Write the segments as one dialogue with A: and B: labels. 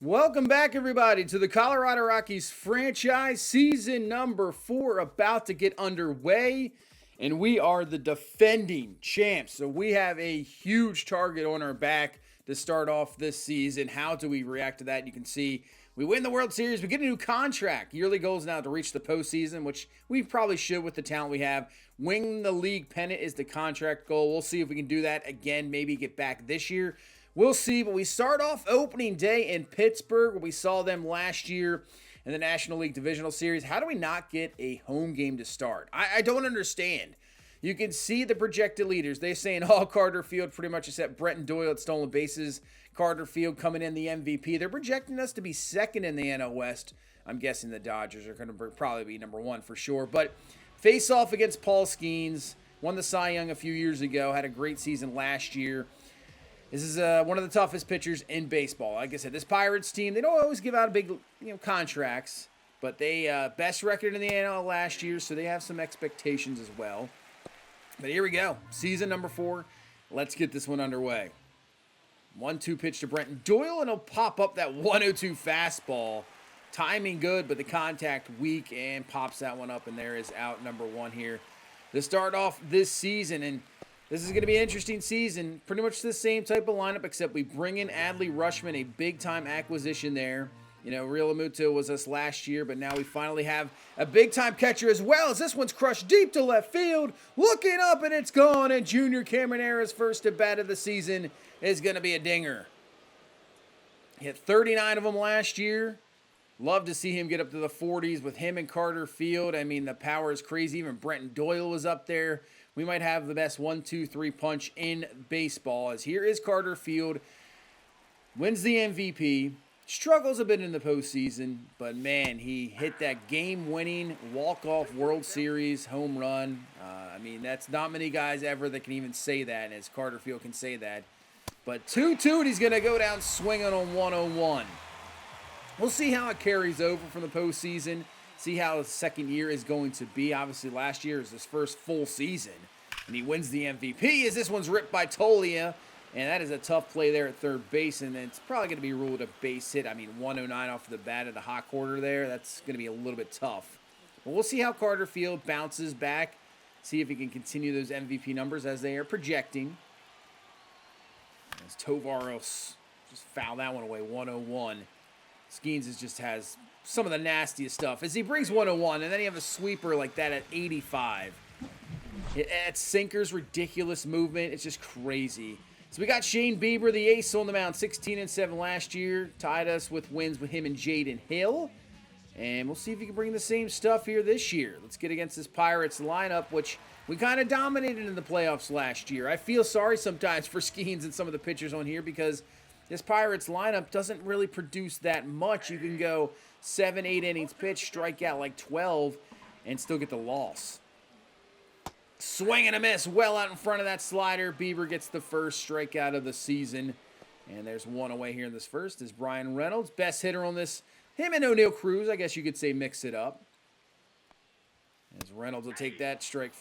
A: Welcome back, everybody, to the Colorado Rockies franchise season number 4 about to get underway. And we are the defending champs. So we have a huge target on our back to start off this season. How do we react to that? You can see we win the World Series. We get a new contract. Yearly goal is now to reach the postseason, which we probably should with the talent we have. Win the league pennant is the contract goal. We'll see if we can do that again, maybe get back this year. We'll see, but we start off opening day in Pittsburgh. We saw them last year in the National League Divisional Series. How do we not get a home game to start? I don't understand. You can see the projected leaders. They're saying all Carter Field, pretty much except Brenton Doyle at stolen bases. Carter Field coming in the MVP. They're projecting us to be second in the NL West. I'm guessing the Dodgers are going to probably be number one for sure. But face off against Paul Skeens. Won the Cy Young a few years ago. Had a great season last year. This is one of the toughest pitchers in baseball. Like I said, this Pirates team, they don't always give out big contracts, but they best record in the NL last year, so they have some expectations as well. But here we go. Season number 4. Let's get this one underway. 1-2 pitch to Brenton Doyle, and he'll pop up that 102 fastball. Timing good, but the contact weak, and pops that one up, and there is out number 1 here to start off this season. And this is going to be an interesting season. Pretty much the same type of lineup, except we bring in Adley Rutschman, a big-time acquisition there. Real Amuto was us last year, but now we finally have a big-time catcher as well, as this one's crushed deep to left field. Looking up, and it's gone, and Junior Cameronera's first at-bat of the season is going to be a dinger. Hit 39 of them last year. Love to see him get up to the 40s with him and Carter Field. I mean, the power is crazy. Even Brenton Doyle was up there. We might have the best 1-2-3 punch in baseball, as here is Carter Field. Wins the MVP. Struggles a bit in the postseason, but man, he hit that game-winning walk-off World Series home run. That's not many guys ever that can even say that, as Carter Field can say that. But 2-2, and he's going to go down swinging on 101. We'll see how it carries over from the postseason. See how his second year is going to be. Obviously, last year is his first full season, and he wins the MVP as this one's ripped by Tolia, and that is a tough play there at third base, and it's probably going to be ruled a base hit. 109 off the bat of the hot quarter there. That's going to be a little bit tough. But we'll see how Carter Field bounces back, see if he can continue those MVP numbers as they are projecting. As Tovaros just fouled that one away, 101. Skeens just has some of the nastiest stuff as he brings 101, and then you have a sweeper like that at 85. At sinker's ridiculous movement. It's just crazy. So we got Shane Bieber, the ace, on the mound, 16-7 last year. Tied us with wins with him and Jaden Hill. And we'll see if he can bring the same stuff here this year. Let's get against this Pirates lineup, which we kind of dominated in the playoffs last year. I feel sorry sometimes for Skeens and some of the pitchers on here because this Pirates lineup doesn't really produce that much. You can go 7-8 innings pitch, strike out like 12, and still get the loss. Swing and a miss, well out in front of that slider. Bieber gets the first strikeout of the season. And there's one away here in this first is Brian Reynolds. Best hitter on this. Him and O'Neal Cruz, I guess you could say mix it up. As Reynolds will take that strike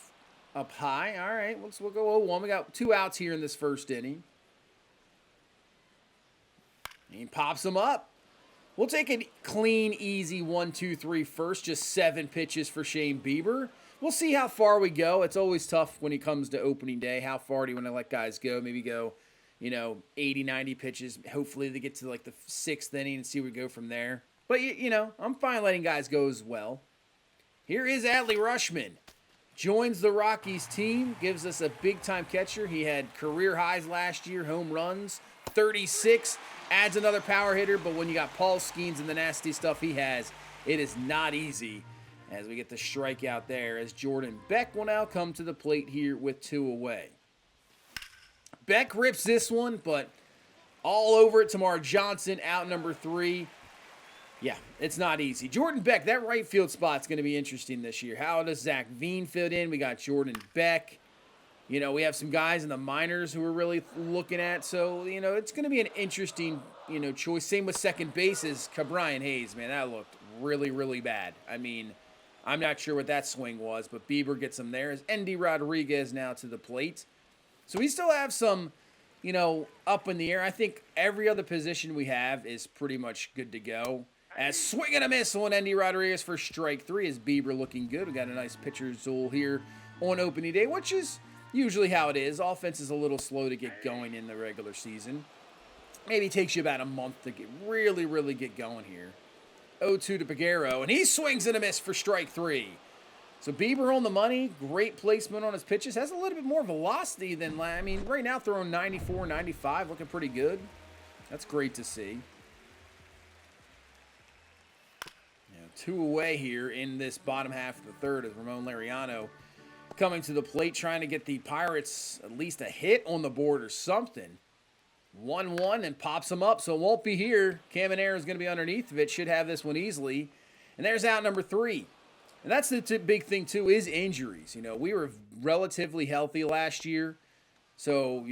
A: up high. All right, we'll go 0-1. We got 2 outs here in this first inning. He pops them up. We'll take a clean, easy 1-2-3 first. Just 7 pitches for Shane Bieber. We'll see how far we go. It's always tough when it comes to opening day. How far do you want to let guys go? Maybe go, 80, 90 pitches. Hopefully they get to like the 6th inning and see where we go from there. But, I'm fine letting guys go as well. Here is Adley Rutschman. Joins the Rockies team. Gives us a big-time catcher. He had career highs last year, home runs, 36. Adds another power hitter, but when you got Paul Skeens and the nasty stuff he has, it is not easy. As we get the strikeout there, as Jordan Beck will now come to the plate here with 2 away. Beck rips this one, but all over it. Tamar Johnson out number 3. Yeah, it's not easy. Jordan Beck, that right field spot's going to be interesting this year. How does Zach Veen fit in? We got Jordan Beck. We have some guys in the minors who we're really looking at. So, it's going to be an interesting, choice. Same with second bases. Brian Hayes, man, that looked really, really bad. I'm not sure what that swing was, but Bieber gets him there as Endy Rodriguez now to the plate. So we still have some, up in the air. I think every other position we have is pretty much good to go. As swing and a miss on Andy Rodriguez for strike 3 is Bieber looking good. We got a nice pitcher duel here on opening day, which is usually how it is. Offense is a little slow to get going in the regular season. Maybe takes you about a month to really get going here. 0-2 to Peguero, and he swings and a miss for strike 3. So Bieber on the money, great placement on his pitches. Has a little bit more velocity than, right now throwing 94, 95, looking pretty good. That's great to see. 2 away here in this bottom half of the third as Ramon Laureano coming to the plate, trying to get the Pirates at least a hit on the board or something. 1-1 and pops them up, so it won't be here. Caminero is going to be underneath of it, should have this one easily. And there's out number 3. And that's the big thing, too, is injuries. We were relatively healthy last year. So,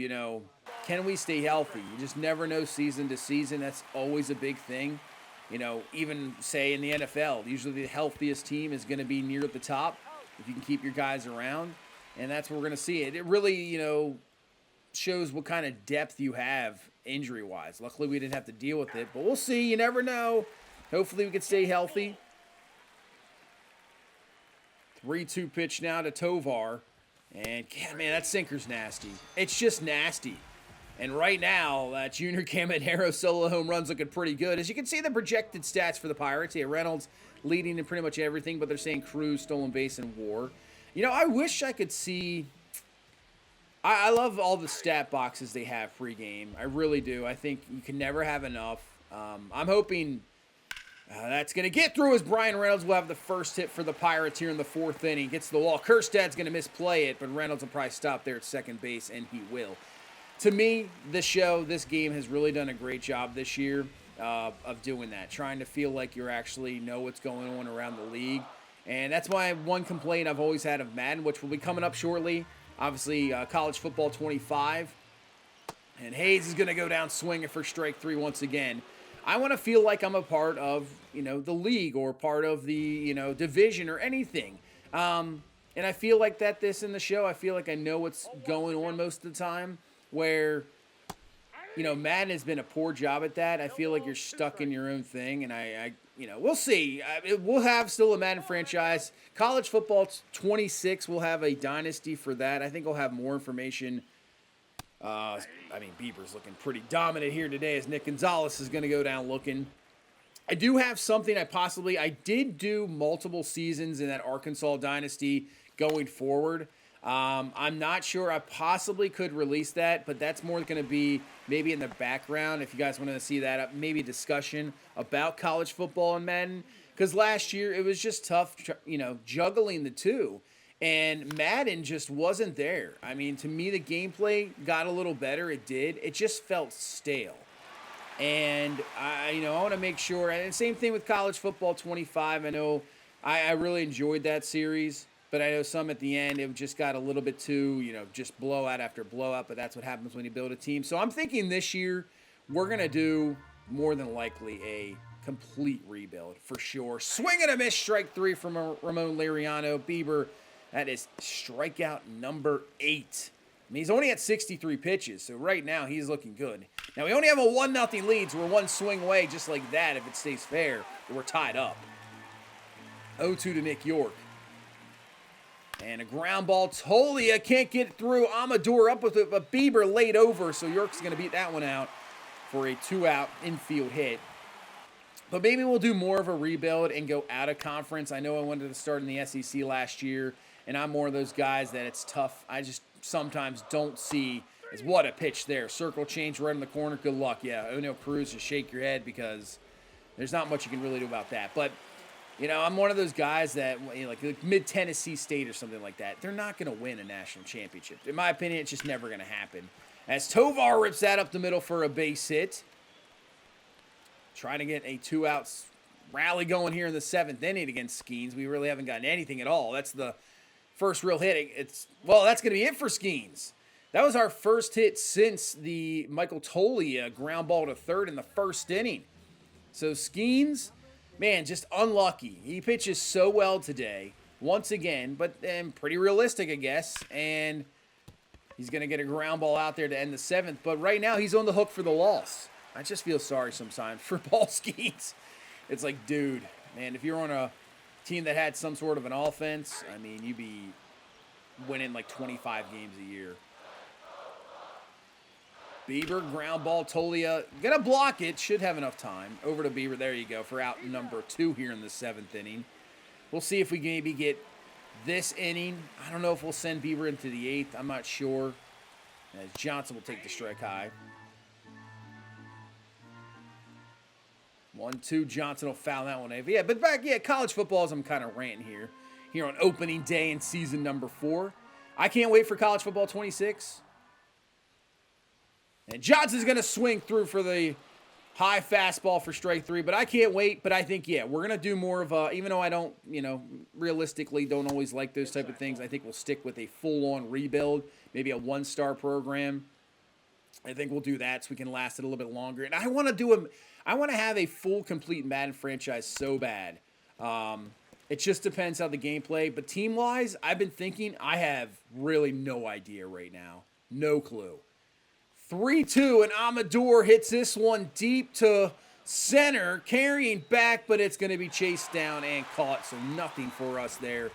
A: can we stay healthy? You just never know season to season. That's always a big thing. Even say in the NFL, usually the healthiest team is going to be near the top if you can keep your guys around. And that's what we're going to see. It really, shows what kind of depth you have injury-wise. Luckily, we didn't have to deal with it, but we'll see. You never know. Hopefully, we can stay healthy. 3-2 pitch now to Tovar. And, man, that sinker's nasty. It's just nasty. And right now, Junior Caminero solo home run's looking pretty good. As you can see, the projected stats for the Pirates. Yeah, Reynolds leading in pretty much everything, but they're saying Cruz, stolen base, and WAR. I wish I could see... I love all the stat boxes they have pregame. I really do. I think you can never have enough. I'm hoping that's going to get through as Brian Reynolds will have the first hit for the Pirates here in the 4th inning. Gets to the wall. Kerstad's going to misplay it, but Reynolds will probably stop there at second base, and he will. To me, this game has really done a great job this year of doing that, trying to feel like you actually know what's going on around the league. And that's why one complaint I've always had of Madden, which will be coming up shortly, obviously College Football 25. And Hayes is going to go down swinging for strike 3 once again. I want to feel like I'm a part of, the league or part of the, division or anything. And I feel like this in the show, I feel like I know what's going on most of the time. Where, Madden has been a poor job at that. I feel like you're stuck in your own thing, and I we'll see. We'll have still a Madden franchise. College Football 26 will have a dynasty for that. I think we'll have more information. Bieber's looking pretty dominant here today as Nick Gonzalez is going to go down looking. I do have something I did do multiple seasons in that Arkansas dynasty going forward. I'm not sure. I possibly could release that, but that's more going to be maybe in the background if you guys want to see that. Maybe a discussion about college football and Madden. Because last year it was just tough, juggling the two. And Madden just wasn't there. To me, the gameplay got a little better. It did. It just felt stale. And, I want to make sure. And same thing with College Football 25. I know I really enjoyed that series. But I know some at the end, it just got a little bit too, just blowout after blowout. But that's what happens when you build a team. So I'm thinking this year we're going to do more than likely a complete rebuild for sure. Swing and a miss, strike 3 from Ramon Laureano. Bieber, that is strikeout number 8. He's only at 63 pitches. So right now he's looking good. Now we only have a 1-0 lead. So we're one swing away just like that if it stays fair. We're tied up. 0-2 to Nick York. And a ground ball. Tolia can't get through. Amador up with it, but Bieber laid over, so York's going to beat that one out for a 2-out infield hit. But maybe we'll do more of a rebuild and go out of conference. I know I wanted to start in the SEC last year, and I'm more of those guys that it's tough. I just sometimes don't see as what a pitch there. Circle change right in the corner. Good luck. Yeah, O'Neal Cruz, just shake your head because there's not much you can really do about that. But I'm one of those guys that, like mid-Tennessee State or something like that, they're not going to win a national championship. In my opinion, it's just never going to happen. As Tovar rips that up the middle for a base hit. Trying to get a 2-out rally going here in the 7th inning against Skeens. We really haven't gotten anything at all. That's the first real hit. That's going to be it for Skeens. That was our first hit since the Michael Tolia ground ball to third in the 1st inning. So Skeens... man, just unlucky. He pitches so well today, once again, but pretty realistic, I guess. And He's going to get a ground ball out there to end the 7th, but right now he's on the hook for the loss. I just feel sorry sometimes for Balskis. It's like, dude, man, if you're on a team that had some sort of an offense, I mean, you'd be winning like 25 games a year. Bieber, ground ball, Tolia, gonna block it, should have enough time. Over to Bieber, there you go, for out number 2 here in the 7th inning. We'll see if we can maybe get this inning. I don't know if we'll send Bieber into the 8th, I'm not sure. As Johnson will take the strike high. 1-2, Johnson will foul that one. Yeah, but college football, as I'm kind of ranting here on opening day in season number 4. I can't wait for college football 26. And Johnson's going to swing through for the high fastball for strike 3, but I can't wait. But I think, yeah, we're going to do more of a, even though I don't, realistically don't always like those type of things, I think we'll stick with a full-on rebuild, maybe a 1-star program. I think we'll do that so we can last it a little bit longer. And I want to have a full, complete Madden franchise so bad. It just depends how the gameplay. But team-wise, I've been thinking, I have really no idea right now. No clue. 3-2, and Amador hits this one deep to center, carrying back, but it's going to be chased down and caught, so nothing for us there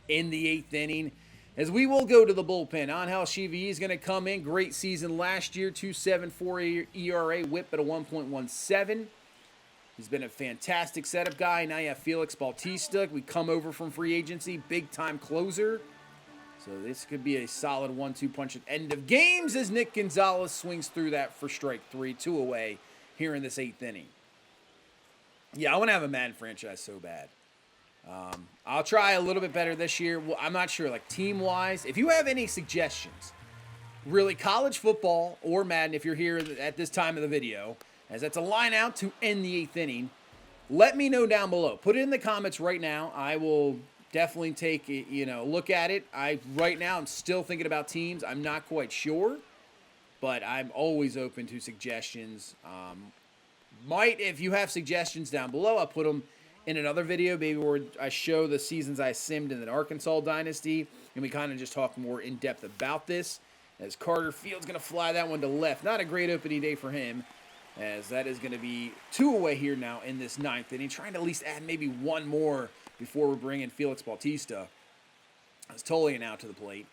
A: in the 8th inning. As we will go to the bullpen, Angel Shivi is going to come in. Great season last year, 2.74 ERA, whip at a 1.17. He's been a fantastic setup guy. Now you have Felix Bautista. We come over from free agency, big-time closer. So this could be a solid 1-2 punch at end of games as Nick Gonzalez swings through that for strike 3, 2 away here in this 8th inning. Yeah, I want to have a Madden franchise so bad. I'll try a little bit better this year. Well, I'm not sure, like team-wise. If you have any suggestions, really college football or Madden, if you're here at this time of the video, as that's a line out to end the 8th inning, let me know down below. Put it in the comments right now. I will definitely take a look at it. Right now I'm still thinking about teams. I'm not quite sure, but I'm always open to suggestions. If you have suggestions down below, I'll put them in another video, maybe where I show the seasons I simmed in the Arkansas Dynasty, and we kind of just talk more in depth about this. As Carter Field's going to fly that one to left. Not a great opening day for him, as that is going to be 2 away here now in this 9th inning. Trying to at least add maybe one more before we bring in Felix Bautista. That's totally an out to the plate.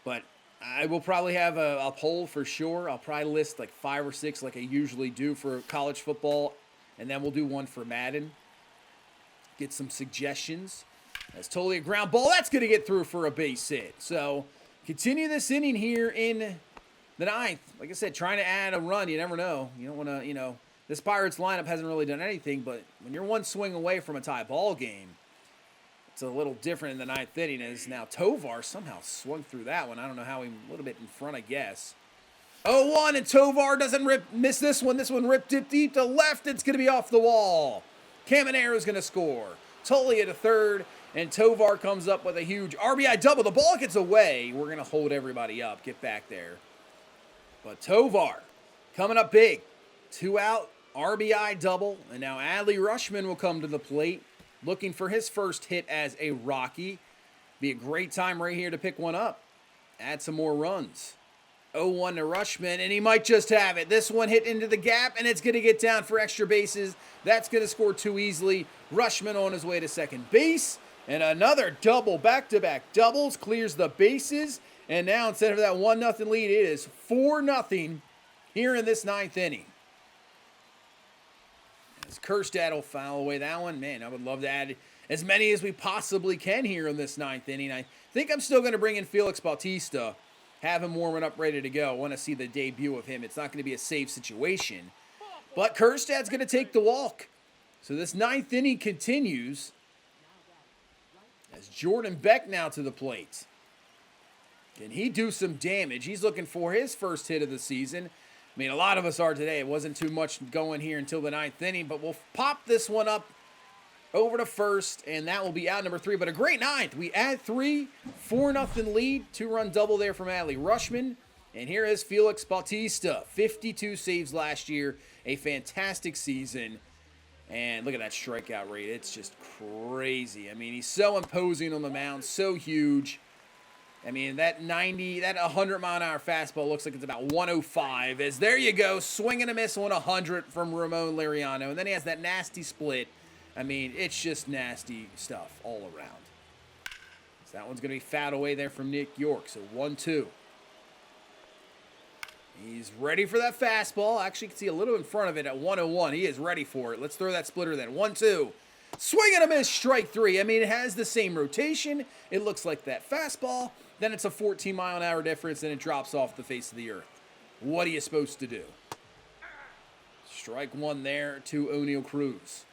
A: But I will probably have a poll for sure. I'll probably list like 5 or 6 like I usually do for college football. And then we'll do one for Madden. Get some suggestions. That's totally a ground ball. That's going to get through for a base hit. So continue this inning here in the 9th. Like I said, trying to add a run. You never know. You don't want to, this Pirates lineup hasn't really done anything, but when you're one swing away from a tie ball game, it's a little different in the 9th inning. As now Tovar somehow swung through that one. I don't know how, he a little bit in front, I guess. 0-1, and Tovar doesn't miss this one. This one ripped it deep to left. It's going to be off the wall. Camanero's going to score. Tolia to third, and Tovar comes up with a huge RBI double. The ball gets away. We're going to hold everybody up. Get back there. But Tovar coming up big. 2 out, RBI double, and now Adley Rutschman will come to the plate, looking for his first hit as a Rocky. Be a great time right here to pick one up. Add some more runs. 0-1 to Rutschman, and he might just have it. This one hit into the gap, and it's going to get down for extra bases. That's going to score 2 easily. Rutschman on his way to second base, and another double, back-to-back doubles, clears the bases, and now instead of that 1-0 lead, it is 4-0 here in this 9th inning. As Kerstad will foul away that one. Man, I would love to add as many as we possibly can here in this 9th inning. I think I'm still going to bring in Felix Bautista, have him warming up, ready to go. I want to see the debut of him. It's not going to be a safe situation. But Kerstad's going to take the walk. So this 9th inning continues as Jordan Beck now to the plate. Can he do some damage? He's looking for his first hit of the season. I mean, a lot of us are today. It wasn't too much going here until the 9th inning, but we'll pop this one up over to first, and that will be out number 3. But a great 9th. We add 3, 4-0 lead, 2-run double there from Adley Rutschman. And here is Felix Bautista, 52 saves last year, a fantastic season. And look at that strikeout rate. It's just crazy. I mean, he's so imposing on the mound, so huge. I mean, that 100-mile-an-hour fastball looks like it's about 105. As there you go, swing and a miss on 100 from Ramon Laureano. And then he has that nasty split. I mean, it's just nasty stuff all around. So that one's going to be fouled away there from Nick York. So 1-2. He's ready for that fastball. Actually, you can see a little in front of it at 101. He is ready for it. Let's throw that splitter then. 1-2. Swing and a miss, strike 3. I mean, it has the same rotation. It looks like that fastball. Then it's a 14-mile-an-hour difference, and it drops off the face of the earth. What are you supposed to do? Strike 1 there to O'Neal Cruz.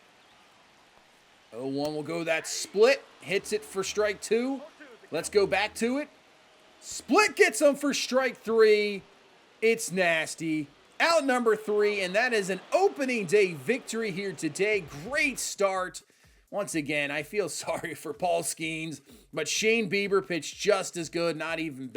A: 0-1 will go that split. Hits it for strike 2. Let's go back to it. Split gets him for strike 3. It's nasty. Out number 3, and that is an opening day victory here today. Great start. Once again, I feel sorry for Paul Skeens, but Shane Bieber pitched just as good, not even,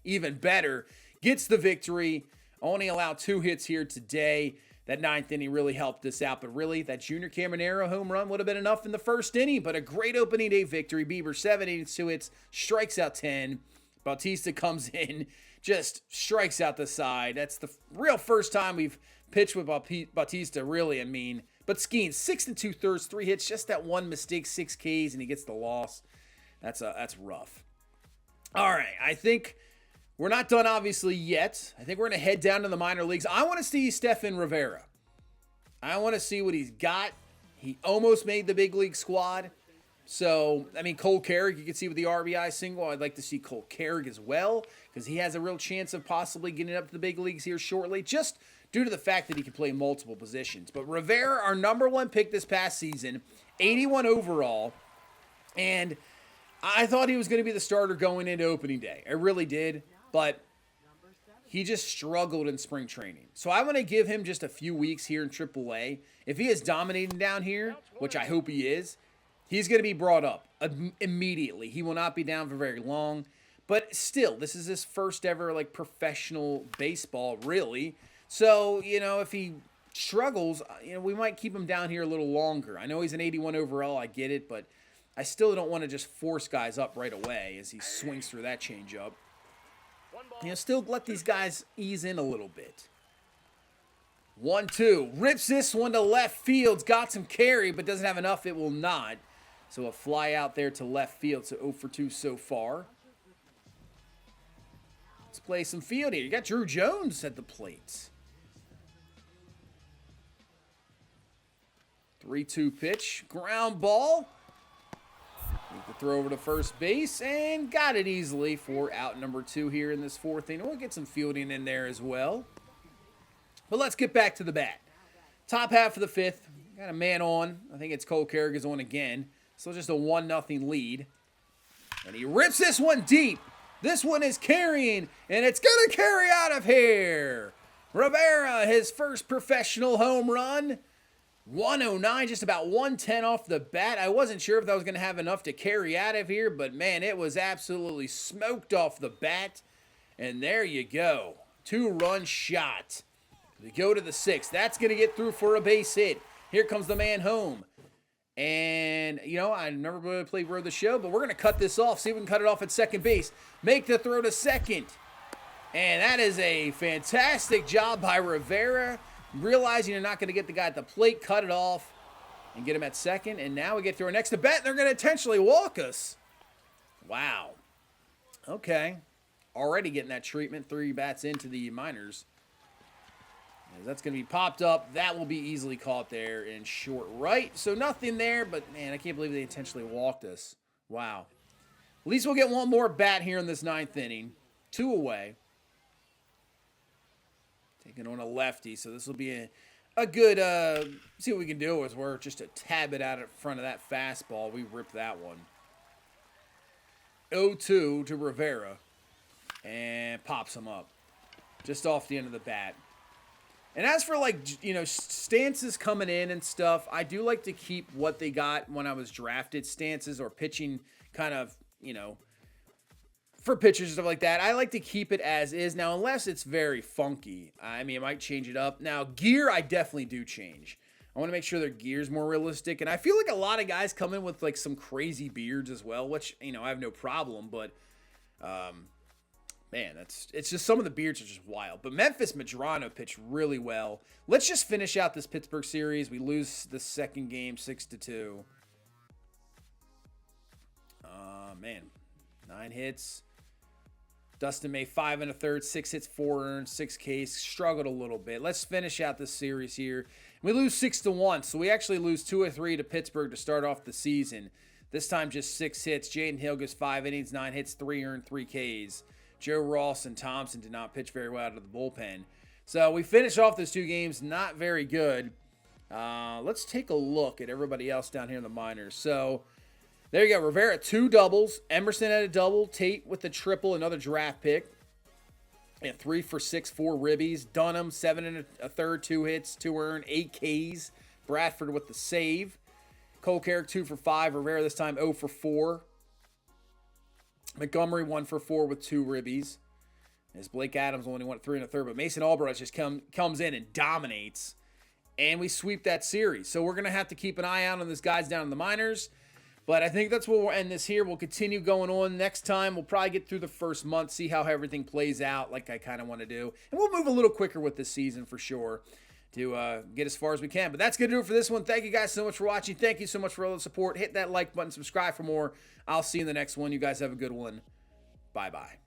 A: even better. Gets the victory. Only allowed 2 hits here today. That 9th inning really helped us out, but really, that Junior Caminero home run would have been enough in the first inning, but a great opening day victory. Bieber 7 innings, 2 hits, strikes out 10. Bautista comes in, just strikes out the side. That's the real first time we've pitched with Bautista, really, I mean. But Skeens, 6 2/3, 3 hits, just that one mistake, 6 Ks, and he gets the loss. That's rough. All right, I think we're not done, obviously, yet. I think we're going to head down to the minor leagues. I want to see Stephan Rivera. I want to see what he's got. He almost made the big league squad. So, I mean, Cole Carrick, you can see with the RBI single. I'd like to see Cole Carrick as well, because he has a real chance of possibly getting up to the big leagues here shortly, just due to the fact that he can play multiple positions. But Rivera, our number 1 pick this past season, 81 overall, and I thought he was going to be the starter going into opening day. I really did, but he just struggled in spring training. So I want to give him just a few weeks here in AAA. If he is dominating down here, which I hope he is, he's going to be brought up immediately. He will not be down for very long. But still, this is his first ever professional baseball, really. So, if he struggles, we might keep him down here a little longer. I know he's an 81 overall. I get it, but I still don't want to just force guys up right away as he swings through that changeup. Still let these guys ease in a little bit. 1-2. Rips this one to left field. Got some carry, but doesn't have enough. It will not. So a fly out there to left field. So 0 for 2 so far. Let's play some field here. You got Drew Jones at the plate. 3-2 pitch. Ground ball. Make the throw over to first base. And got it easily for out number 2 here in this 4th inning. We'll get some fielding in there as well. But let's get back to the bat. Top half of the 5th. Got a man on. I think it's Cole Carrick is on again. So just a 1-0 lead. And he rips this one deep. This one is carrying, and it's going to carry out of here. Rivera, his first professional home run. 109, just about 110 off the bat. I wasn't sure if that was going to have enough to carry out of here, but man, it was absolutely smoked off the bat. And there you go. 2-run shot. We go to the 6th. That's going to get through for a base hit. Here comes the man home. And, I never really played Road the Show, but we're going to cut this off. See if we can cut it off at second base. Make the throw to second. And that is a fantastic job by Rivera. Realizing you're not going to get the guy at the plate, cut it off, and get him at second. And now we get to our next at bat, and they're going to intentionally walk us. Wow. Okay. Already getting that treatment. 3 bats into the minors. That's going to be popped up. That will be easily caught there in short right. So nothing there, but man, I can't believe they intentionally walked us. Wow. At least we'll get one more bat here in this 9th inning. 2 away. Taking on a lefty, so this will be a good, see what we can do with. We're just a tad bit out in front of that fastball. We ripped that one. 0-2 to Rivera. And pops him up. Just off the end of the bat. And as for, stances coming in and stuff, I do like to keep what they got when I was drafted, stances or pitching kind of, for pitchers and stuff like that. I like to keep it as is. Now, unless it's very funky, I might change it up. Now, gear, I definitely do change. I want to make sure their gear's more realistic. And I feel like a lot of guys come in with, some crazy beards as well, which, I have no problem. But Man, it's just some of the beards are just wild. But Memphis Madrano pitched really well. Let's just finish out this Pittsburgh series. We lose the second game 6-2. Man, 9 hits. Dustin May 5 1/3, 6 hits, 4 earned, 6 Ks. Struggled a little bit. Let's finish out this series here. We lose 6-1, so we actually lose 2 of 3 to Pittsburgh to start off the season. This time just 6 hits. Jaden Hill goes 5 innings, 9 hits, 3 earned, 3 Ks. Joe Ross and Thompson did not pitch very well out of the bullpen. So we finished off those 2 games not very good. Let's take a look at everybody else down here in the minors. So there you go. Rivera, 2 doubles. Emerson had a double. Tate with the triple, another draft pick. And 3 for 6, 4 ribbies. Dunham, 7 1/3, 2 hits, 2 earned, 8 Ks. Bradford with the save. Cole Carrick, 2 for 5. Rivera this time 0 for 4. Montgomery 1 for 4 with 2 ribbies. As Blake Adams only went 3 1/3, but Mason Albright just comes in and dominates. And we sweep that series. So we're going to have to keep an eye out on these guys down in the minors. But I think that's where we'll end this here. We'll continue going on. Next time, we'll probably get through the first month, see how everything plays out like I kind of want to do. And we'll move a little quicker with this season for sure to get as far as we can. But that's going to do it for this one. Thank you guys so much for watching. Thank you so much for all the support. Hit that like button, subscribe for more. I'll see you in the next one. You guys have a good one. Bye-bye.